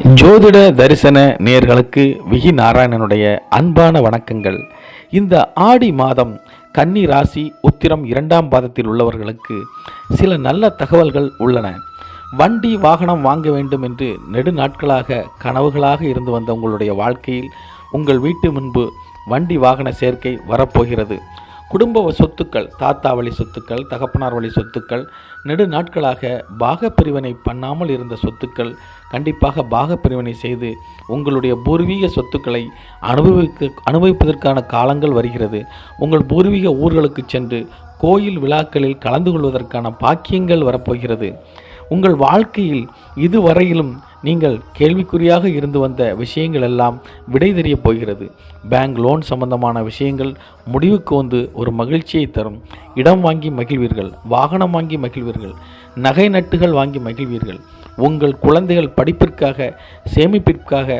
ஜோதிட தரிசன நேயர்களுக்கு விகி நாராயணனுடைய அன்பான வணக்கங்கள். இந்த ஆடி மாதம் கன்னி ராசி உத்திரம் 2ஆம் பாதத்தில் உள்ளவர்களுக்கு சில நல்ல தகவல்கள் உள்ளன. வண்டி வாகனம் வாங்க வேண்டும் என்று நெடுநாட்களாக கனவுகளாக இருந்து வந்த உங்களுடைய வாழ்க்கையில் உங்கள் வீட்டு முன்பு வண்டி வாகன சேர்க்கை வரப்போகிறது. குடும்ப சொத்துக்கள், தாத்தா வழி சொத்துக்கள், தகப்பனார் வழி சொத்துக்கள், நெடுநாட்களாக பாகப்பிரிவினை பண்ணாமல் இருந்த சொத்துக்கள் கண்டிப்பாக பாகப்பிரிவினை செய்து உங்களுடைய பூர்வீக சொத்துக்களை அனுபவிப்பதற்கான காலங்கள் வருகிறது. உங்கள் பூர்வீக ஊர்களுக்கு சென்று கோயில் விழாக்களில் கலந்து கொள்வதற்கான பாக்கியங்கள் வரப்போகிறது. உங்கள் வாழ்க்கையில் இதுவரையிலும் நீங்கள் கேள்விக்குறியாக இருந்து வந்த விஷயங்கள் எல்லாம் விடை தெரியப் போகிறது. பேங்க் லோன் சம்பந்தமான விஷயங்கள் முடிவுக்கு வந்து ஒரு மகிழ்ச்சியை தரும். இடம் வாங்கி மகிழ்வீர்கள், வாகனம் வாங்கி மகிழ்வீர்கள், நகை நட்டுகள் வாங்கி மகிழ்வீர்கள். உங்கள் குழந்தைகள் படிப்பிற்காக, சேமிப்பிற்காக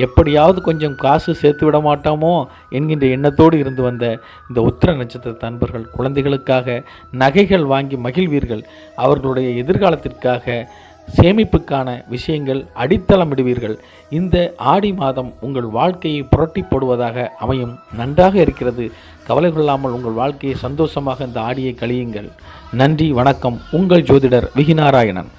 எப்படியாவது கொஞ்சம் காசு சேர்த்து விட மாட்டோமோ என்கின்ற எண்ணத்தோடு இருந்து வந்த இந்த உத்திர நட்சத்திர நண்பர்கள் குழந்தைகளுக்காக நகைகள் வாங்கி மகிழ்வீர்கள். அவர்களுடைய எதிர்காலத்திற்காக சேமிப்புக்கான விஷயங்கள் அடித்தளமிடுவீர்கள். இந்த ஆடி மாதம் உங்கள் வாழ்க்கையை புரட்டி போடுவதாக அமையும். நன்றாக இருக்கிறது. கவலை கொள்ளாமல் உங்கள் வாழ்க்கையை சந்தோஷமாக இந்த ஆடியை கழியுங்கள். நன்றி, வணக்கம். உங்கள் ஜோதிடர் விகி நாராயணன்.